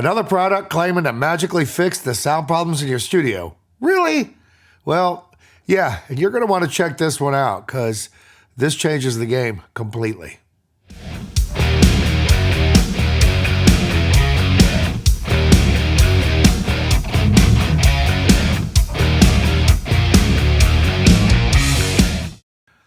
Another product claiming to magically fix the sound problems in your studio. Really? Well, yeah, and you're going to want to check this one out because this changes the game completely.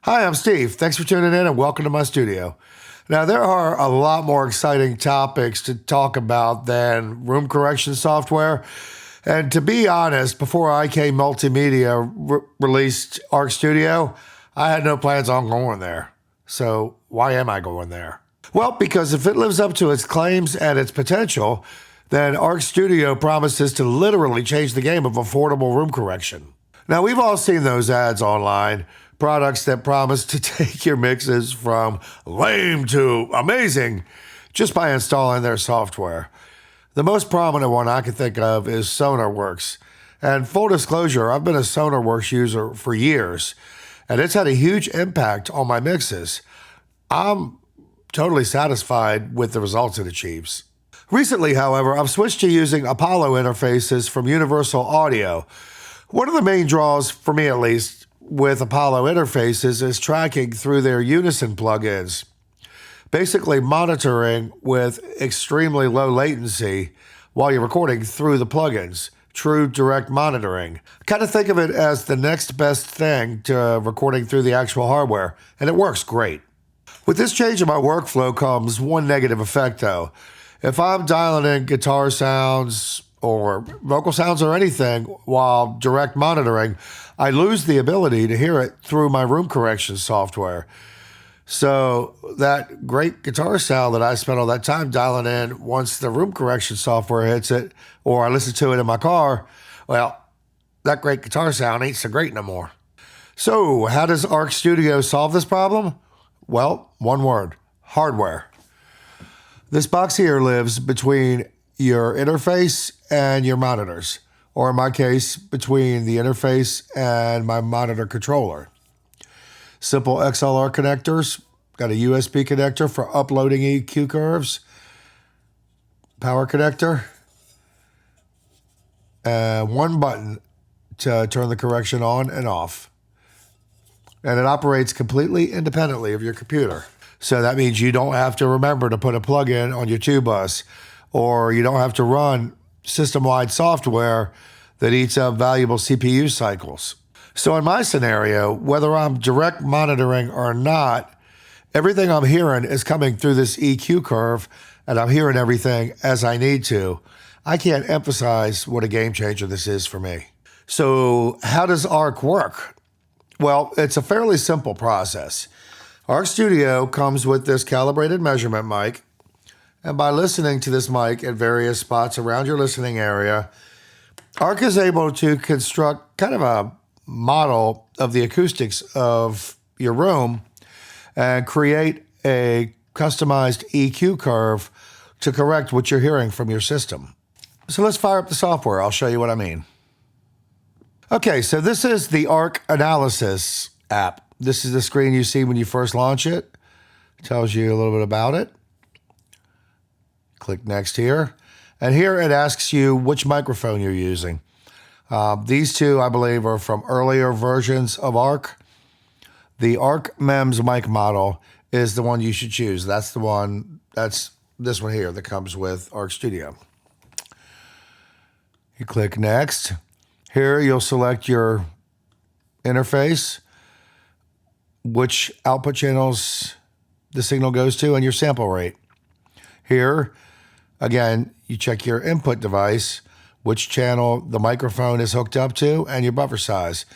Hi, I'm Steve. Thanks for tuning in and welcome to my studio. Now, there are a lot more exciting topics to talk about than room correction software. And to be honest, before IK Multimedia released Arc Studio, I had no plans on going there. So why am I going there? Well, because if it lives up to its claims and its potential, then Arc Studio promises to literally change the game of affordable room correction. Now, we've all seen those ads online. Products that promise to take your mixes from lame to amazing just by installing their software. The most prominent one I can think of is Sonarworks. And full disclosure, I've been a Sonarworks user for years, and it's had a huge impact on my mixes. I'm totally satisfied with the results it achieves. Recently, however, I've switched to using Apollo interfaces from Universal Audio. One of the main draws, for me at least, with Apollo interfaces is tracking through their Unison plugins, basically monitoring with extremely low latency while you're recording through the plugins. True direct monitoring. Kind of think of it as the next best thing to recording through the actual hardware, and it works great. With this change in my workflow comes one negative effect though. If I'm dialing in guitar sounds or vocal sounds or anything while direct monitoring, I lose the ability to hear it through my room correction software. So that great guitar sound that I spent all that time dialing in, once the room correction software hits it, or I listen to it in my car, well, that great guitar sound ain't so great no more. So how does Arc Studio solve this problem? Well, one word: hardware. This box here lives between your interface and your monitors, or in my case, between the interface and my monitor controller. Simple XLR connectors, got a USB connector for uploading EQ curves, power connector, and one button to turn the correction on and off. And it operates completely independently of your computer. So that means you don't have to remember to put a plug-in on your tube bus, or you don't have to run system-wide software that eats up valuable CPU cycles. So in my scenario, whether I'm direct monitoring or not, everything I'm hearing is coming through this EQ curve, and I'm hearing everything as I need to. I can't emphasize what a game changer this is for me. So how does Arc work? Well, it's a fairly simple process. Arc Studio comes with this calibrated measurement mic, and by listening to this mic at various spots around your listening area, Arc is able to construct kind of a model of the acoustics of your room and create a customized EQ curve to correct what you're hearing from your system. So let's fire up the software. I'll show you what I mean. Okay, so this is the Arc Analysis app. This is the screen you see when you first launch it. It tells you a little bit about it. Click Next here. And here it asks you which microphone you're using. These two, I believe, are from earlier versions of Arc. The Arc MEMS mic model is the one you should choose. That's the one, that's this one here that comes with Arc Studio. You click Next. Here you'll select your interface, which output channels the signal goes to, and your sample rate. Here, again, you check your input device, which channel the microphone is hooked up to, and your buffer size.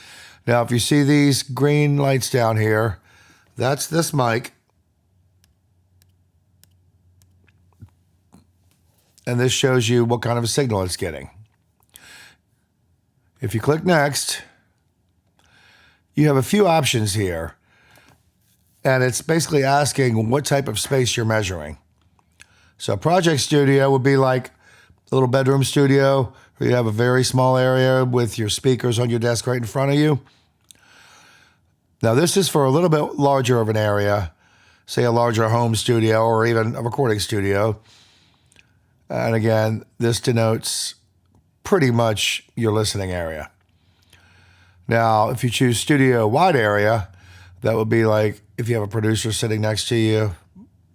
Now, if you see these green lights down here, that's this mic. And this shows you what kind of a signal it's getting. If you click Next, you have a few options here. And it's basically asking what type of space you're measuring. So Project Studio would be like a little bedroom studio where you have a very small area with your speakers on your desk right in front of you. Now this is for a little bit larger of an area, say a larger home studio or even a recording studio. And again, this denotes pretty much your listening area. Now, if you choose studio wide area, that would be like if you have a producer sitting next to you,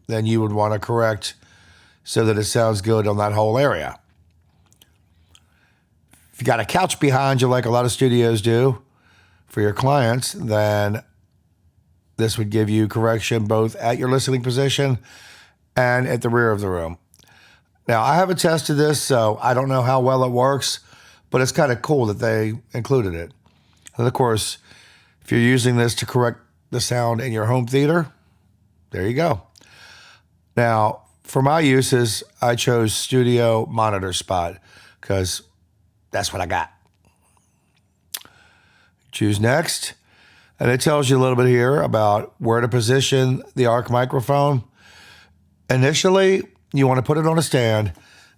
then you would want to correct so that it sounds good on that whole area. If you got a couch behind you like a lot of studios do for your clients, then this would give you correction both at your listening position and at the rear of the room. Now, I haven't tested this, so I don't know how well it works, but it's kind of cool that they included it. And of course, if you're using this to correct the sound in your home theater, there you go. Now, for my uses, I chose studio monitor spot because that's what I got. Choose next, and it tells you a little bit here about where to position the ARC microphone. Initially, you want to put it on a stand,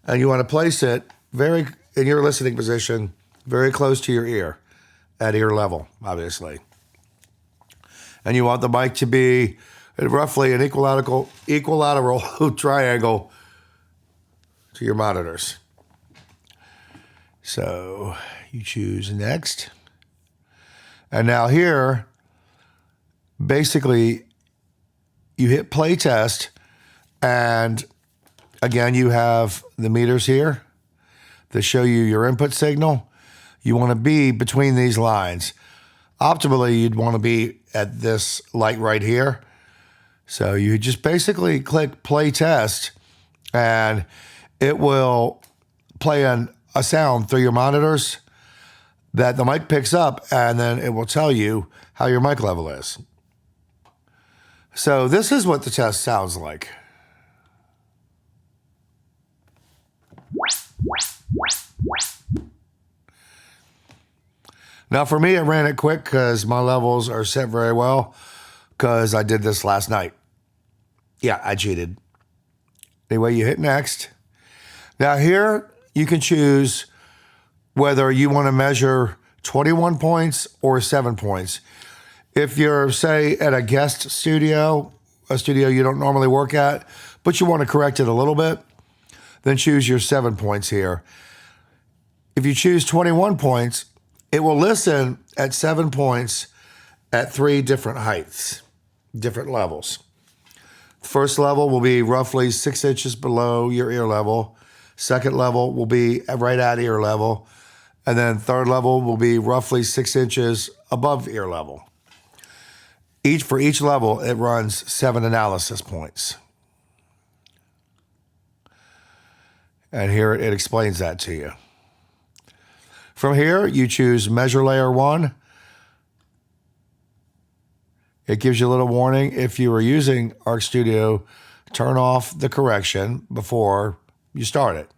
and you want to place it in your listening position, very close to your ear, at ear level, obviously. And you want the mic to be roughly an equilateral triangle to your monitors. So you choose next. And now here, basically, you hit play test, and again, you have the meters here that show you your input signal. You want to be between these lines. Optimally, you'd want to be at this light right here. So you just basically click play test, and it will play a sound through your monitors that the mic picks up, and then it will tell you how your mic level is. So this is what the test sounds like. Now, for me, I ran it quick because my levels are set very well because I did this last night. Yeah, I cheated. Anyway, you hit next. Now here, you can choose whether you want to measure 21 points or 7 points. If you're, say, at a guest studio, a studio you don't normally work at, but you want to correct it a little bit, then choose your 7 points here. If you choose 21 points, it will listen at 7 points at 3 different heights, different levels. The first level will be roughly 6 inches below your ear level. Second level will be right at ear level. And then third level will be roughly 6 inches above ear level. For each level, it runs 7 analysis points. And here it explains that to you. From here, you choose Measure Layer 1. It gives you a little warning. If you are using Arc Studio, turn off the correction before you start it,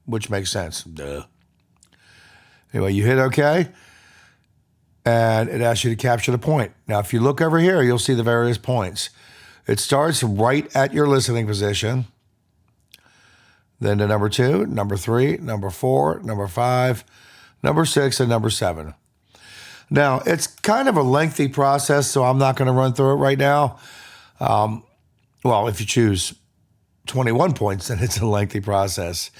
which makes sense. Duh. Anyway, you hit OK, and it asks you to capture the point. Now, if you look over here, you'll see the various points. It starts right at your listening position, then to number 2, number 3, number 4, number 5, number 6, and number 7. Now, it's kind of a lengthy process, so I'm not going to run through it right now. Well, if you choose 21 points, then it's a lengthy process.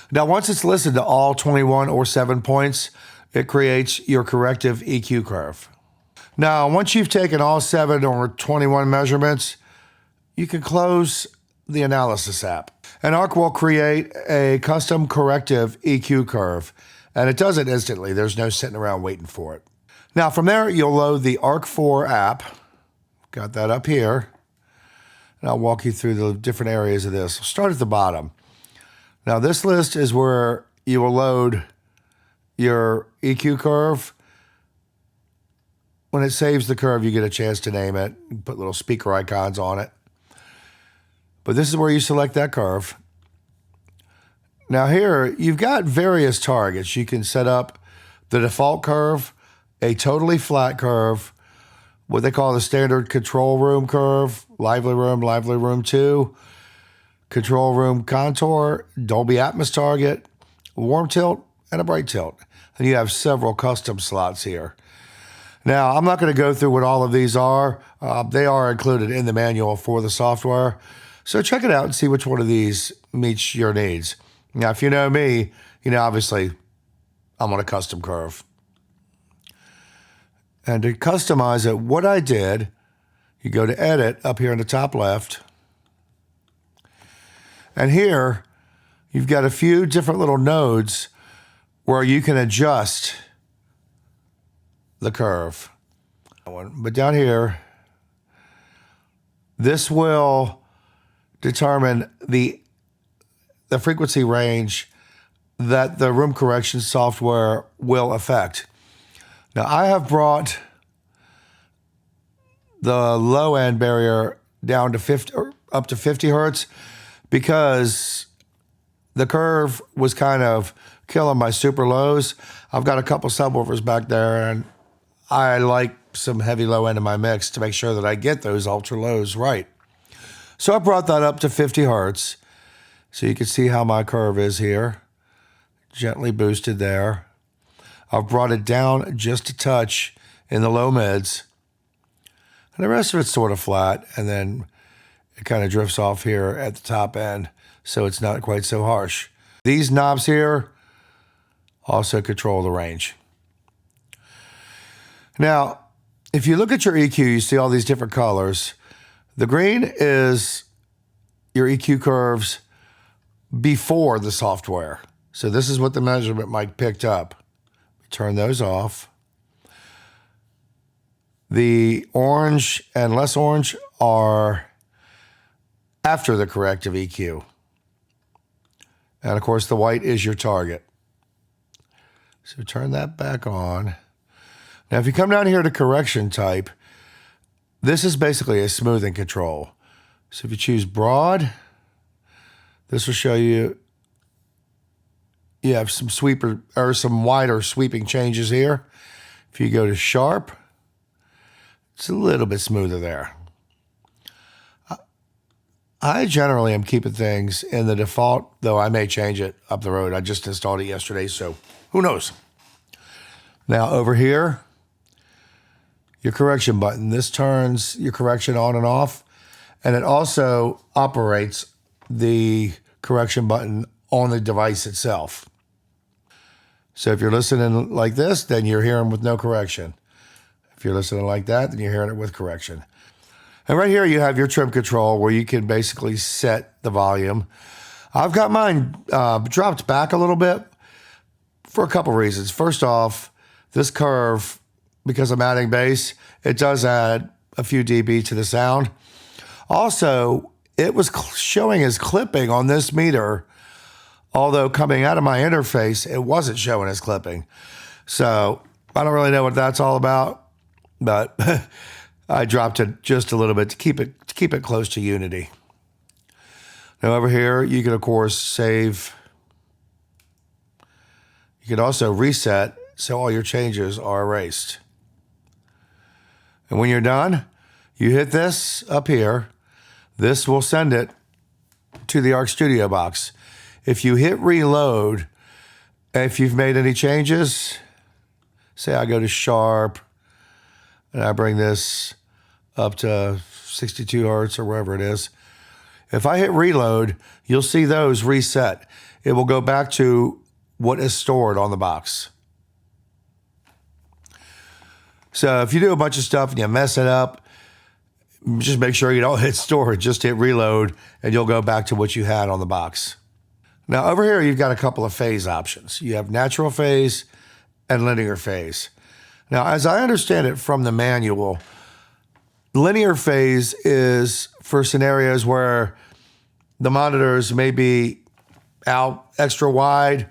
Now, once it's listened to all 21 or 7 points, it creates your corrective EQ curve. Now, once you've taken all 7 or 21 measurements, you can close the analysis app. And Arc will create a custom corrective EQ curve. And it does it instantly. There's no sitting around waiting for it. Now, from there, you'll load the Arc 4 app. Got that up here. And I'll walk you through the different areas of this. I'll start at the bottom. Now, this list is where you will load your EQ curve. When it saves the curve, you get a chance to name it. You put little speaker icons on it. But this is where you select that curve. Now here, you've got various targets. You can set up the default curve, a totally flat curve, what they call the standard control room curve, lively room 2, control room contour, Dolby Atmos target, warm tilt, and a bright tilt. And you have several custom slots here. Now, I'm not going to go through what all of these are. They are included in the manual for the software. So check it out and see which one of these meets your needs. Now, if you know me, you know, obviously I'm on a custom curve. And to customize it, what I did, you go to Edit up here in the top left. And here, you've got a few different little nodes where you can adjust the curve. But down here, this will determine the frequency range that the room correction software will affect. Now, I have brought the low end barrier down to 50 or up to 50 hertz because the curve was kind of killing my super lows. I've got a couple subwoofers back there, and I like some heavy low end in my mix to make sure that I get those ultra lows right. So I brought that up to 50 hertz. So you can see how my curve is here. Gently boosted there. I've brought it down just a touch in the low mids. And the rest of it's sort of flat, and then it kind of drifts off here at the top end, so it's not quite so harsh. These knobs here also control the range. Now, if you look at your EQ, you see all these different colors. The green is your EQ curves before the software. So this is what the measurement mic picked up. Turn those off. The orange and less orange are after the corrective EQ. And of course, the white is your target. So turn that back on. Now, if you come down here to correction type, this is basically a smoothing control. So if you choose broad, this will show you have some sweeper or some wider sweeping changes here. If you go to sharp, it's a little bit smoother there. I generally am keeping things in the default, though I may change it up the road. I just installed it yesterday, so who knows? Now over here, your correction button. This turns your correction on and off, and it also operates the correction button on the device itself. So if you're listening like this, then you're hearing with no correction. If you're listening like that, then you're hearing it with correction. And right here, you have your trim control where you can basically set the volume. I've got mine dropped back a little bit for a couple reasons. First off, this curve, because I'm adding bass, it does add a few dB to the sound. Also, it was showing as clipping on this meter, although coming out of my interface, it wasn't showing as clipping. So I don't really know what that's all about, but I dropped it just a little bit to keep it close to unity. Now over here, you can of course save. You can also reset so all your changes are erased. And when you're done, you hit this up here. This will send it to the Arc Studio box. If you hit reload, if you've made any changes, say I go to sharp and I bring this up to 62 hertz or wherever it is. If I hit reload, you'll see those reset. It will go back to what is stored on the box. So if you do a bunch of stuff and you mess it up, just make sure you don't hit storage, just hit reload, and you'll go back to what you had on the box. Now over here, you've got a couple of phase options. You have natural phase and linear phase. Now, as I understand it from the manual, linear phase is for scenarios where the monitors may be out extra wide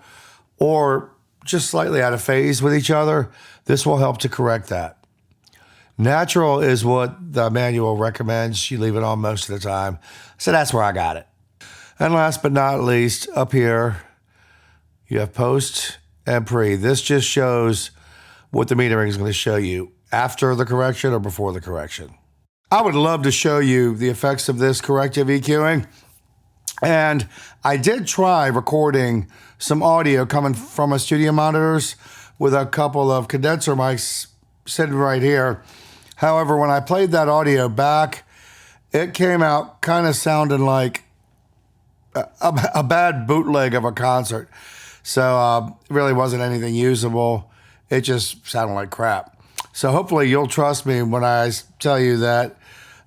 or just slightly out of phase with each other. This will help to correct that. Natural is what the manual recommends. You leave it on most of the time. So that's where I got it. And last but not least, up here, you have post and pre. This just shows what the metering is going to show you after the correction or before the correction. I would love to show you the effects of this corrective EQing. And I did try recording some audio coming from my studio monitors with a couple of condenser mics sitting right here. However, when I played that audio back, it came out kind of sounding like a bad bootleg of a concert. So it really wasn't anything usable. It just sounded like crap. So hopefully you'll trust me when I tell you that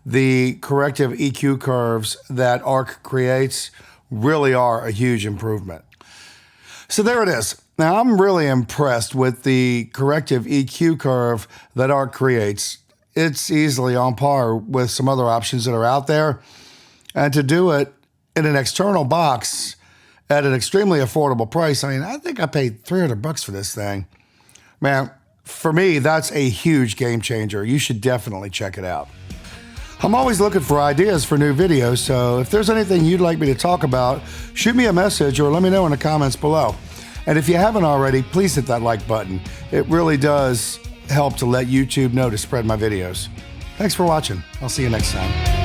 the corrective EQ curves that ARC creates really are a huge improvement. So there it is. Now I'm really impressed with the corrective EQ curve that ARC creates. It's easily on par with some other options that are out there. And to do it in an external box at an extremely affordable price, I mean, I think I paid $300 for this thing. Man, for me, that's a huge game changer. You should definitely check it out. I'm always looking for ideas for new videos, so if there's anything you'd like me to talk about, shoot me a message or let me know in the comments below. And if you haven't already, please hit that like button. It really does help to let YouTube know to spread my videos. Thanks for watching. I'll see you next time.